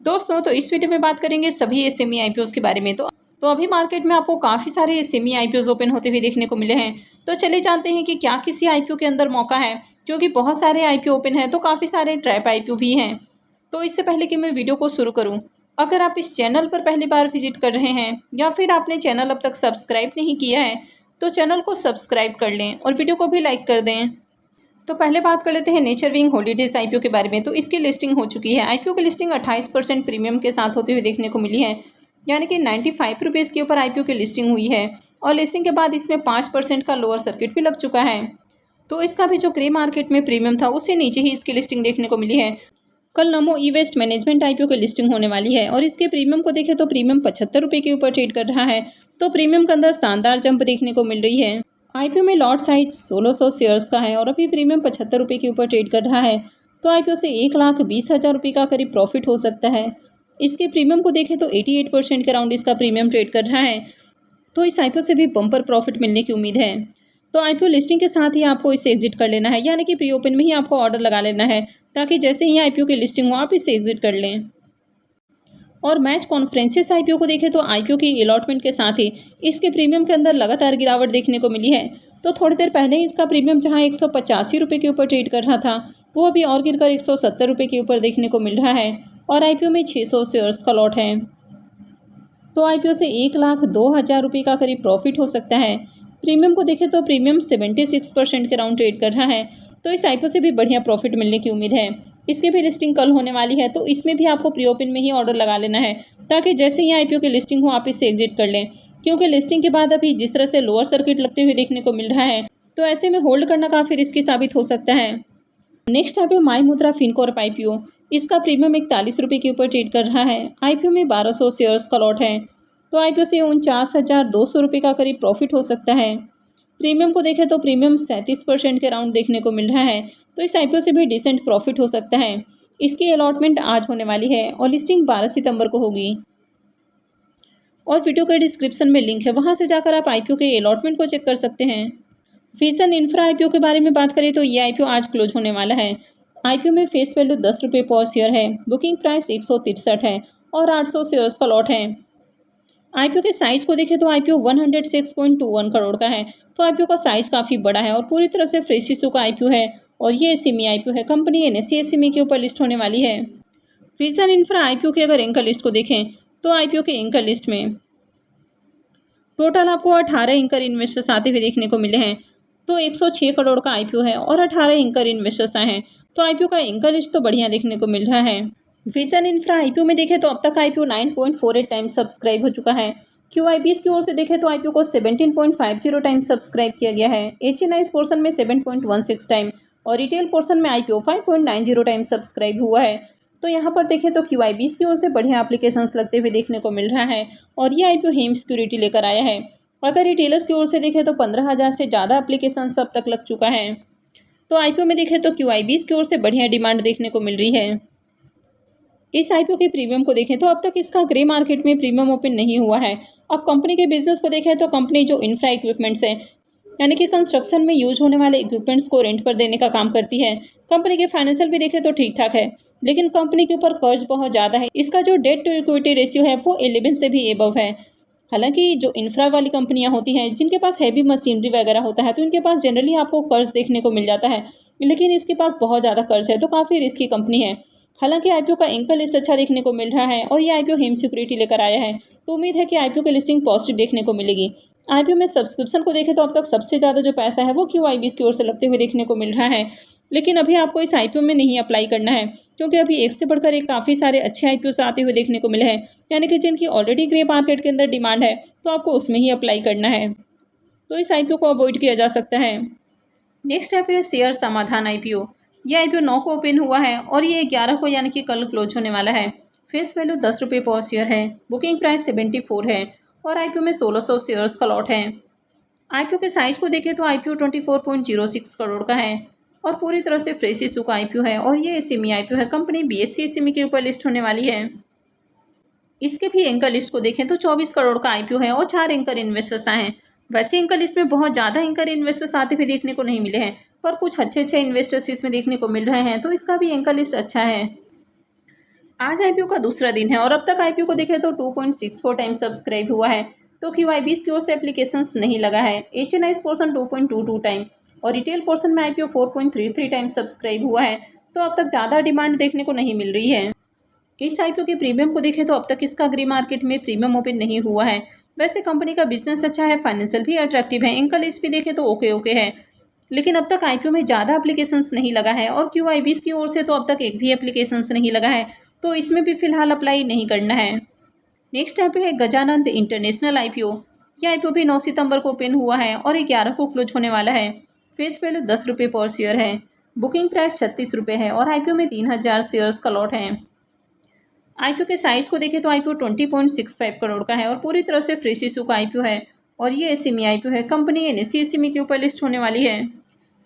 दोस्तों तो इस वीडियो में बात करेंगे सभी एसएमई आईपीओ के बारे में। तो अभी मार्केट में आपको काफ़ी सारे एसएमई आईपीओ ओपन होते हुए देखने को मिले हैं। तो चलिए जानते हैं कि क्या किसी आईपीओ के अंदर मौका है, क्योंकि बहुत सारे आईपीओ ओपन हैं तो काफ़ी सारे ट्रैप आईपीओ भी हैं। तो इससे पहले कि मैं वीडियो को शुरू करूँ, अगर आप इस चैनल पर पहली बार विजिट कर रहे हैं या फिर आपने चैनल अब तक सब्सक्राइब नहीं किया है तो चैनल को सब्सक्राइब कर लें और वीडियो को भी लाइक कर दें। तो पहले बात कर लेते हैं नेचर विंग हॉलीडेज आईपीओ के बारे में। तो इसकी लिस्टिंग हो चुकी है। आईपीओ की लिस्टिंग 28% प्रीमियम के साथ होते हुए देखने को मिली है, यानी कि 95 रुपीज़ के ऊपर आईपीओ की लिस्टिंग हुई है और लिस्टिंग के बाद इसमें 5% का लोअर सर्किट भी लग चुका है। तो इसका भी जो ग्रे मार्केट में प्रीमियम था उससे नीचे ही इसकी लिस्टिंग देखने को मिली है। कल नमो ई वेस्ट मैनेजमेंट आईपीओ की लिस्टिंग होने वाली है और इसके प्रीमियम को देखें तो प्रीमियम 75 रुपये के ऊपर ट्रेड कर रहा है। तो प्रीमियम के अंदर शानदार जंप देखने को मिल रही है। आईपीओ में लॉट साइज 1600 शेयर्स का है और अभी प्रीमियम 75 रुपये के ऊपर ट्रेड कर रहा है। तो आईपीओ से 1,20,000 रुपये का करीब प्रॉफिट हो सकता है। इसके प्रीमियम को देखें तो 88% के अराउंड इसका प्रीमियम ट्रेड कर रहा है। तो इस आईपीओ से भी बम्पर प्रॉफिट मिलने की उम्मीद है। तो आईपीओ लिस्टिंग के साथ ही आपको इसे एग्जिट कर लेना है, यानी कि प्री ओपन में ही आपको ऑर्डर लगा लेना है, ताकि जैसे ही आईपीओ की लिस्टिंग हो आप इसे एग्जिट कर लें। और मैच कॉन्फ्रेंसेस आईपीओ को देखें तो आईपीओ की अलॉटमेंट के साथ ही इसके प्रीमियम के अंदर लगातार गिरावट देखने को मिली है। तो थोड़ी देर पहले ही इसका प्रीमियम जहां 185 रुपये के ऊपर ट्रेड कर रहा था वो अभी और गिरकर 170 रुपये के ऊपर देखने को मिल रहा है और आईपीओ में 600 शेयर्स का लॉट है। तो आईपीओ से 1,02,000 रुपये का करीब प्रॉफिट हो सकता है। प्रीमियम को देखें तो प्रीमियम 76% के राउंड ट्रेड कर रहा है। तो इस आईपीओ से भी बढ़िया प्रॉफिट मिलने की उम्मीद है। इसकी भी लिस्टिंग कल होने वाली है, तो इसमें भी आपको प्री ओपन में ही ऑर्डर लगा लेना है, ताकि जैसे ही आईपीओ की लिस्टिंग हो आप इसे एग्जिट कर लें, क्योंकि लिस्टिंग के बाद अभी जिस तरह से लोअर सर्किट लगते हुए देखने को मिल रहा है तो ऐसे में होल्ड करना काफ़ी रिस्की साबित हो सकता है। नेक्स्ट आईपीओ माई मुद्रा फिनकॉर्प आईपीओ। इसका प्रीमियम 41 रुपये के ऊपर ट्रेड कर रहा है। आईपीओ में 1200 शेयर्स का लॉट है। तो आईपीओ से 49,200 रुपये का करीब प्रॉफिट हो सकता है। प्रीमियम को देखें तो प्रीमियम 37% के राउंड देखने को मिल रहा है। तो इस आईपीओ से भी डिसेंट प्रॉफिट हो सकता है। इसकी अलॉटमेंट आज होने वाली है और लिस्टिंग 12 सितंबर को होगी। और वीडियो के डिस्क्रिप्शन में लिंक है, वहां से जाकर आप आईपीओ के अलॉटमेंट को चेक कर सकते हैं। विजन इंफ्रा आईपीओ के बारे में बात करें तो ये आईपीओ आज क्लोज होने वाला है। आईपीओ में फेस वैल्यू 10 रुपये पर शेयर है। बुकिंग प्राइस 163 है और 800 शेयर्स का लॉट है। आईपीओ के साइज को देखें तो आईपीओ 106.21 करोड़ का है। तो आईपीओ का साइज काफ़ी बड़ा है और पूरी तरह से फ्रेश इशू का आईपीओ है और ये एसएमई आईपीओ है। कंपनी एनएसई एसएमई के ऊपर लिस्ट होने वाली है। विजन इंफ्रा आईपीओ के अगर एंकर लिस्ट को देखें तो आईपीओ के एंकर लिस्ट में टोटल आपको 18 एंकर इन्वेस्टर्स आते हुए देखने को मिले हैं। तो 106 करोड़ का आईपीओ है और 18 एंकर इन्वेस्टर्स आए हैं। तो आईपीओ का एंकर लिस्ट तो बढ़िया देखने को मिल रहा है। विजन इंफ्रा आईपीओ में देखें तो अब तक आईपीओ 9.48 टाइम्स सब्सक्राइब हो चुका है। क्यूआईबीएस की ओर से देखें तो आईपीओ को 17.50 टाइम्स सब्सक्राइब किया गया है। एचएनआईएस पोर्शन में 7.16 टाइम और रिटेल पोर्शन में आईपीओ 5.90 टाइम्स सब्सक्राइब हुआ है। तो यहाँ पर देखें तो क्यूआईबीएस की ओर से बढ़िया एप्लीकेशंस लगते हुए देखने को मिल रहा है और ये आईपीओ हेम सिक्योरिटी लेकर आया है। अगर रिटेलर्स की ओर से देखें तो 15,000 से ज़्यादा एप्लीकेशन अब तक लग चुका है। तो आईपीओ में देखें तो क्यूआईबीएस की ओर से बढ़िया डिमांड देखने को मिल रही है। इस आईपीओ के प्रीमियम को देखें तो अब तक इसका ग्रे मार्केट में प्रीमियम ओपन नहीं हुआ है। अब कंपनी के बिजनेस को देखें तो कंपनी जो इंफ्रा इक्विपमेंट्स है, यानी कि कंस्ट्रक्शन में यूज होने वाले इक्विपमेंट्स को रेंट पर देने का काम करती है। कंपनी के फाइनेंशियल भी देखें तो ठीक ठाक है, लेकिन कंपनी के ऊपर कर्ज बहुत ज़्यादा है। इसका जो डेट टू इक्विटी रेशियो है वो 11 से भी एबव है। हालांकि जो इंफ्रा वाली कंपनियां होती हैं जिनके पास हैवी मशीनरी वगैरह होता है तो इनके पास जनरली आपको कर्ज देखने को मिल जाता है, लेकिन इसके पास बहुत ज़्यादा कर्ज है, तो काफ़ी रिस्की कंपनी है। हालांकि आईपीओ का एंकर लिस्ट अच्छा देखने को मिल रहा है और ये आईपीओ हेम सिक्योरिटी लेकर आया है, तो उम्मीद है कि आईपीओ की लिस्टिंग पॉजिटिव देखने को मिलेगी। आईपीओ में सब्सक्रिप्शन को देखें तो अब तक सबसे ज़्यादा जो पैसा है वो क्यूआईबीएस की ओर से लगते हुए देखने को मिल रहा है, लेकिन अभी आपको इस आईपीओ में नहीं अप्लाई करना है, क्योंकि अभी एक से बढ़कर एक काफ़ी सारे अच्छे आईपीओ आते हुए देखने को मिले हैं, यानी कि जिनकी ऑलरेडी ग्रे मार्केट के अंदर डिमांड है, तो आपको उसमें ही अप्लाई करना है। तो इस आईपीओ को अवॉइड किया जा सकता है। नेक्स्ट आईपीओ शेयर समाधान आईपीओ। ये आईपीओ 9 को ओपन हुआ है और ये 11 को यानी कि कल क्लोज होने वाला है। फेस वैल्यू 10 रुपये पर शेयर है। बुकिंग प्राइस 74 है और आईपीओ में 1600 शेयर्स का लॉट है। आईपीओ के साइज को देखें तो आईपीओ 24.06 करोड़ का है और पूरी तरह से फ्रेश इशू का आईपीओ है और ये एसएमई आईपीओ है। कंपनी बीएससी एसएमई के ऊपर लिस्ट होने वाली है। इसके भी एंकर लिस्ट को देखें तो 24 करोड़ का आईपीओ है और 4 एंकर इन्वेस्टर्स आए हैं। वैसे एंकर लिस्ट में बहुत ज़्यादा एंकर इन्वेस्टर्स आते हुए देखने को नहीं मिले हैं, पर कुछ अच्छे अच्छे इन्वेस्टर्स इसमें देखने को मिल रहे हैं, तो इसका भी एंकर लिस्ट अच्छा है। आज आईपीओ का दूसरा दिन है और अब तक आईपीओ को देखें तो 2.64 टाइम सब्सक्राइब हुआ है। तो क्यूआईबीस की ओर से एप्लीकेशंस नहीं लगा है। एचएनआईस पोर्शन 2.22 टाइम और रिटेल पोर्शन में आईपीओ 4.33 टाइम सब्सक्राइब हुआ है। तो अब तक ज़्यादा डिमांड देखने को नहीं मिल रही है। इस आईपीओ के प्रीमियम को देखें तो अब तक इसका ग्रे मार्केट में प्रीमियम ओपन नहीं हुआ है। वैसे कंपनी का बिजनेस अच्छा है, फाइनेंशियल भी अट्रैक्टिव है, एंकल लिस्ट भी देखें तो ओके ओके है, लेकिन अब तक आईपीओ में ज़्यादा एप्लीकेशंस नहीं लगा है और क्यूआईबीस की ओर से तो अब तक एक भी एप्लीकेशंस नहीं लगा है, तो इसमें भी फिलहाल अप्लाई नहीं करना है। नेक्स्ट आईपीओ है गजानंद इंटरनेशनल आईपीओ। यह आईपीओ भी 9 सितंबर को ओपन हुआ है और 11 को क्लोज होने वाला है। फेस वैल्यू 10 रुपये पर शेयर है। बुकिंग प्राइस 36 रुपये है और आईपीओ में 3000 शेयर्स का लॉट है। आईपीओ के साइज को देखें तो आईपीओ 20.65 करोड़ का है और पूरी तरह से फ्रेश इशू का आईपीओ है और ये एसएमई आईपीओ है। कंपनी एनएसई एसएमई के ऊपर लिस्ट होने वाली है।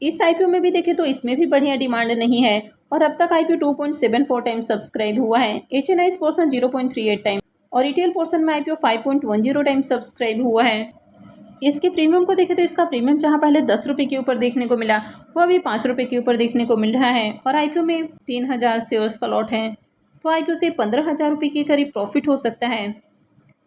इस आईपीओ में भी देखें तो इसमें भी बढ़िया डिमांड नहीं है और अब तक आईपीओ 2.74 टाइम सब्सक्राइब हुआ है। एचएनआईस पोर्शन 0.38 टाइम और रिटेल पोर्शन में आईपीओ 5.10 टाइम सब्सक्राइब हुआ है। इसके प्रीमियम को देखें तो इसका प्रीमियम जहां पहले 10 रुपये के ऊपर देखने को मिला, वह अभी 5 रुपये के ऊपर देखने को मिल रहा है और आईपीओ में 3000 शेयर्स का लॉट है, तो आईपीओ से 15,000 रुपये के करीब प्रॉफिट हो सकता है।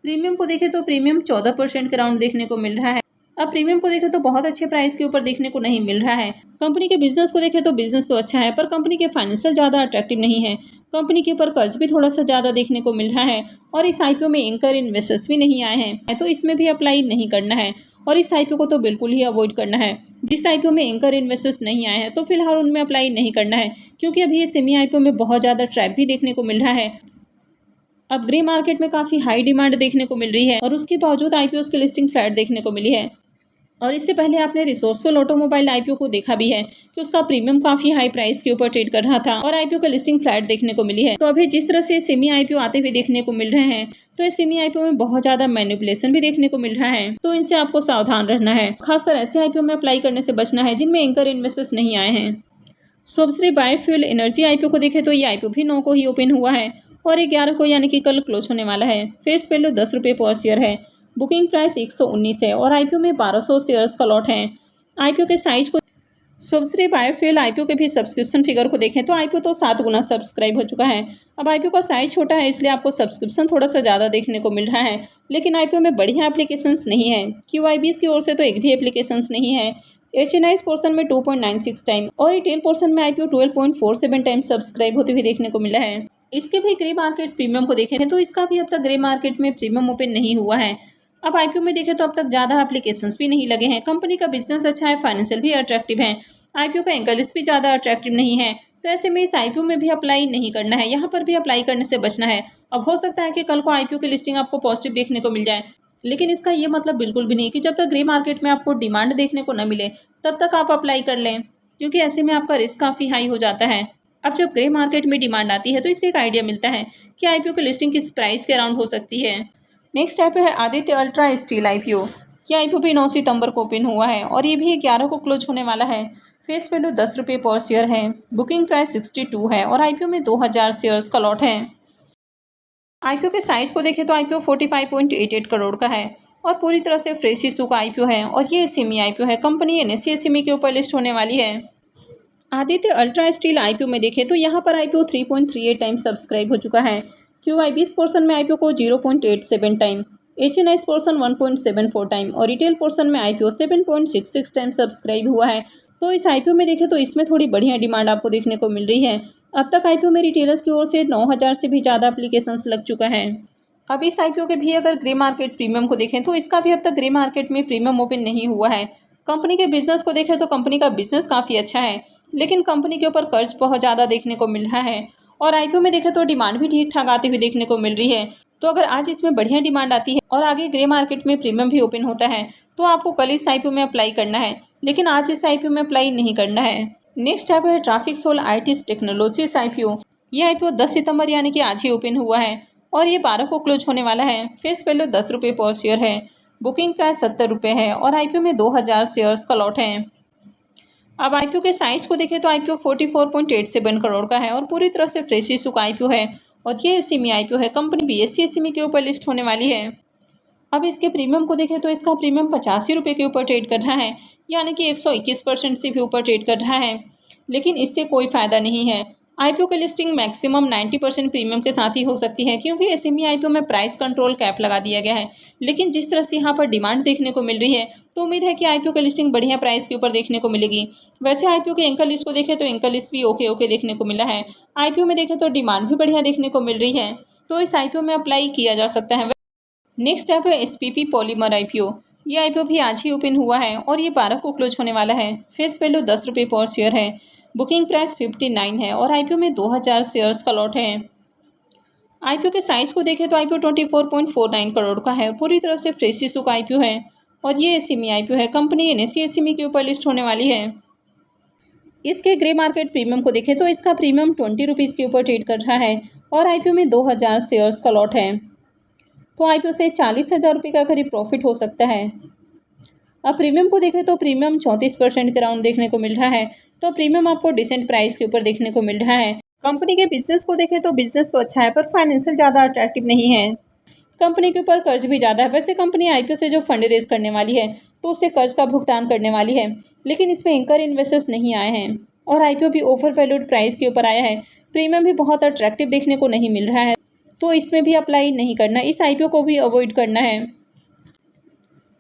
प्रीमियम को देखें तो प्रीमियम 14% के राउंड देखने को मिल रहा है। अब प्रीमियम को देखें तो बहुत अच्छे प्राइस के ऊपर देखने को नहीं मिल रहा है। कंपनी के बिजनेस को देखें तो बिजनेस तो अच्छा है, पर कंपनी के फाइनेंशियल ज़्यादा अट्रैक्टिव नहीं है। कंपनी के ऊपर कर्ज भी थोड़ा सा ज़्यादा देखने को मिल रहा है और इस आईपीओ में एंकर इन्वेस्टर्स भी नहीं आए हैं, तो इसमें भी अप्लाई नहीं करना है और इस आईपीओ को तो बिल्कुल ही अवॉइड करना है। जिस आईपीओ में एंकर इन्वेस्टर्स नहीं आए हैं तो फिलहाल उनमें अप्लाई नहीं करना है, क्योंकि अभी ये सेमी आईपीओ में बहुत ज़्यादा ट्रैप भी देखने को मिल रहा है। अब ग्रे मार्केट में काफ़ी हाई डिमांड देखने को मिल रही है और उसके बावजूद आईपीओ की लिस्टिंग फ्लैट देखने को मिली है। और इससे पहले आपने रिसोर्सफुल ऑटोमोबाइल आईपीओ को देखा भी है कि उसका प्रीमियम काफ़ी हाई प्राइस के ऊपर ट्रेड कर रहा था और आईपीओ का लिस्टिंग फ्लैट देखने को मिली है। तो अभी जिस तरह से सेमी आईपीओ आते हुए देखने को मिल रहे हैं, तो इस सेमी आईपीओ में बहुत ज़्यादा मैनिपुलेशन भी देखने को मिल रहा है, तो इनसे आपको सावधान रहना है। खासकर ऐसे आईपीओ में अप्लाई करने से बचना है जिनमें एंकर इन्वेस्टर्स नहीं आए हैं। शुभश्री बायोफ्यूल एनर्जी आईपीओ को देखें तो ये आईपीओ भी 9 को ही ओपन हुआ है और 11 को यानी कि कल क्लोज होने वाला है। फेस वैल्यू 10 रुपये पर शेयर है। बुकिंग प्राइस 119 है और आईपीओ में 1200 शेयर्स का लॉट है। आईपीओ के साइज को शुभश्री बायोफ्यूल आईपीओ के भी सब्सक्रिप्शन फिगर को देखें तो आईपीओ तो 7 गुना सब्सक्राइब हो चुका है। अब आईपीओ का साइज छोटा है, इसलिए आपको सब्सक्रिप्शन थोड़ा सा ज़्यादा देखने को मिल रहा है, लेकिन आईपीओ में बढ़िया एप्लीकेशंस नहीं है। क्यूआईबीस की ओर से तो एक भी एप्लीकेशंस नहीं है। एचएनआईस पोर्शन में 2.96 टाइम और रिटेल पोर्शन में आईपीओ 12.47 टाइम सब्सक्राइब होते हुए देखने को मिला है। इसके भी ग्रे मार्केट प्रीमियम को देखें तो इसका भी अब तक ग्रे मार्केट में प्रीमियम ओपन नहीं हुआ है। अब आईपीओ में देखें तो अब तक ज़्यादा एप्लीकेशंस भी नहीं लगे हैं। कंपनी का बिजनेस अच्छा है, फाइनेंशियल भी अट्रैक्टिव है, आईपीओ का एंकर लिस्ट भी ज़्यादा अट्रैक्टिव नहीं है, तो ऐसे में इस आईपीओ में भी अप्लाई नहीं करना है। यहाँ पर भी अप्लाई करने से बचना है। अब हो सकता है कि कल को आईपीओ की लिस्टिंग आपको पॉजिटिव देखने को मिल जाए, लेकिन इसका ये मतलब बिल्कुल भी नहीं कि जब तक ग्रे मार्केट में आपको डिमांड देखने को न मिले तब तक आप अप्लाई कर लें, क्योंकि ऐसे में आपका रिस्क काफ़ी हाई हो जाता है। अब जब ग्रे मार्केट में डिमांड आती है तो इससे एक आइडिया मिलता है कि आईपीओ की लिस्टिंग किस प्राइस के अराउंड हो सकती है। नेक्स्ट आईपीओ है आदित्य अल्ट्रा स्टील आईपीओ। यह आईपीओ भी 9 सितंबर को ओपन हुआ है और ये भी 11 को क्लोज होने वाला है। फेस वैल्यू 10 रुपये पर शेयर है। बुकिंग प्राइस 62 है और आईपीओ में 2000 शेयर्स का लॉट है। आईपीओ के साइज को देखें तो आईपीओ 45.88 करोड़ का है और पूरी तरह से फ्रेश इशू का आईपीओ है और ये एसएमई आईपीओ है। कंपनी एनएसई एसएमई के ऊपर लिस्ट होने वाली है। आदित्य अल्ट्रा स्टील आईपीओ में देखें तो यहाँ पर आईपीओ 3.38 टाइम सब्सक्राइब हो चुका है। क्यूआईबीस पोर्शन में आईपीओ को 0.87 टाइम, एचएनआईस पोर्शन 1.74 टाइम और रिटेल पोर्शन में आईपीओ 7.66 टाइम सब्सक्राइब हुआ है। तो इस आईपीओ में देखें तो इसमें थोड़ी बढ़िया डिमांड आपको देखने को मिल रही है। अब तक आईपीओ में रिटेलर्स की ओर से 9000 से भी ज़्यादा एप्लीकेशंस लग चुका है। अब इस आईपीओ के भी अगर ग्रे मार्केट प्रीमियम को देखें तो इसका भी अब तक ग्रे मार्केट में प्रीमियम ओपन नहीं हुआ है। कंपनी के बिजनेस को देखें तो कंपनी का बिजनेस काफ़ी अच्छा है, लेकिन कंपनी के ऊपर कर्ज बहुत ज़्यादा देखने को मिल रहा है और आईपीओ में देखें तो डिमांड भी ठीक ठाक आती हुई देखने को मिल रही है। तो अगर आज इसमें बढ़िया डिमांड आती है और आगे ग्रे मार्केट में प्रीमियम भी ओपन होता है तो आपको कल इस आईपीओ में अप्लाई करना है, लेकिन आज इस आईपीओ में अप्लाई नहीं करना है। नेक्स्ट आईपीओ है Traffic Sol ITS Technologies IPO. ये आईपीओ 10 सितंबर यानी कि आज ही ओपन हुआ है और ये 12 को क्लोज होने वाला है। फेस वैल्यू 10 रुपये पर शेयर है। बुकिंग प्राइस 70 रुपये है और आईपीओ में 2000 शेयर्स का लॉट है। अब आईपीओ के साइज को देखें तो आईपीओ 44.87 करोड़ का है और पूरी तरह से फ्रेश इशू का आईपीओ है और ये एसएमई आईपीओ है। कंपनी बीएसई एसएमई के ऊपर लिस्ट होने वाली है। अब इसके प्रीमियम को देखें तो इसका प्रीमियम 85 रुपये के ऊपर ट्रेड कर रहा है, यानी कि 121% से भी ऊपर ट्रेड कर रहा है, लेकिन इससे कोई फ़ायदा नहीं है। आईपीओ की लिस्टिंग मैक्सिमम 90% प्रीमियम के साथ ही हो सकती है, क्योंकि एसएमई आईपीओ में प्राइस कंट्रोल कैप लगा दिया गया है। लेकिन जिस तरह से यहाँ पर डिमांड देखने को मिल रही है, तो उम्मीद है कि आईपीओ की लिस्टिंग बढ़िया प्राइस के ऊपर देखने को मिलेगी। वैसे आईपीओ के एंकर लिस्ट को देखें तो एंकर लिस्ट भी ओके ओके देखने को मिला है। आईपीओ में देखें तो डिमांड भी बढ़िया देखने को मिल रही है, तो इस आईपीओ में अप्लाई किया जा सकता है। नेक्स्ट ऐप है एसपीपी पॉलीमर आईपीओ। ये आईपीओ भी आज ही ओपन हुआ है और ये 12 को क्लोज होने वाला है। फेस वैल्यू 10 रुपये पर शेयर है। बुकिंग प्राइस 59 है और आईपीओ में 2000 शेयर्स का लॉट है। आईपीओ के साइज को देखें तो आईपीओ 24.49 करोड़ का है। पूरी तरह से फ्रेश इशू का आईपीओ है और ये एसएमई आईपीओ है। कंपनी एनएसई एसएमई के ऊपर लिस्ट होने वाली है। इसके ग्रे मार्केट प्रीमियम को देखें तो इसका प्रीमियम 20 रुपीज़ के ऊपर ट्रेड कर रहा है और आईपीओ में 2000 शेयर्स का लॉट है। तो आईपीओ से 40,000 रुपये का करीब प्रॉफिट हो सकता है। अब प्रीमियम को देखें तो प्रीमियम 34% के राउंड देखने को मिल रहा है, तो प्रीमियम आपको डिसेंट प्राइस के ऊपर देखने को मिल रहा है। कंपनी के बिजनेस को देखें तो बिजनेस तो अच्छा है, पर फाइनेंशियल ज़्यादा अट्रैक्टिव नहीं है। कंपनी के ऊपर कर्ज भी ज़्यादा है। वैसे कंपनी आईपीओ से जो फंड रेज करने वाली है, तो उससे कर्ज का भुगतान करने वाली है, लेकिन इसमें एंकर इन्वेस्टर्स नहीं आए हैं और आईपीओ भी ओवर वैल्यूड प्राइस के ऊपर आया है। प्रीमियम भी बहुत अट्रैक्टिव देखने को नहीं मिल रहा है, तो इसमें भी अप्लाई नहीं करना, इस आईपीओ को भी अवॉइड करना है।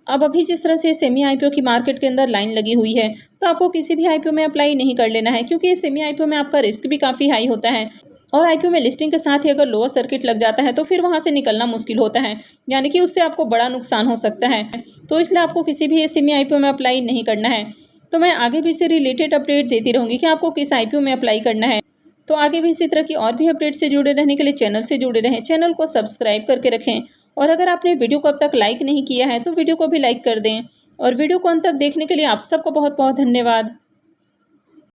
अब अभी जिस तरह से सेमी आईपीओ की मार्केट के अंदर लाइन लगी हुई है, तो आपको किसी भी आईपीओ में अप्लाई नहीं कर लेना है, क्योंकि सेमी आईपीओ में आपका रिस्क भी काफ़ी हाई होता है और आईपीओ में लिस्टिंग के साथ ही अगर लोअर सर्किट लग जाता है तो फिर वहां से निकलना मुश्किल होता है, यानी कि उससे आपको बड़ा नुकसान हो सकता है। तो इसलिए आपको किसी भी सेमी आईपीओ में अप्लाई नहीं करना है। तो मैं आगे भी इससे रिलेटेड अपडेट देती रहूँगी कि आपको किस आईपीओ में अप्लाई करना है। तो आगे भी इसी तरह की और भी अपडेट से जुड़े रहने के लिए चैनल से जुड़े रहें, चैनल को सब्सक्राइब करके रखें। और अगर आपने वीडियो को अब तक लाइक नहीं किया है तो वीडियो को भी लाइक कर दें। और वीडियो को अंत तक देखने के लिए आप सबको बहुत बहुत धन्यवाद।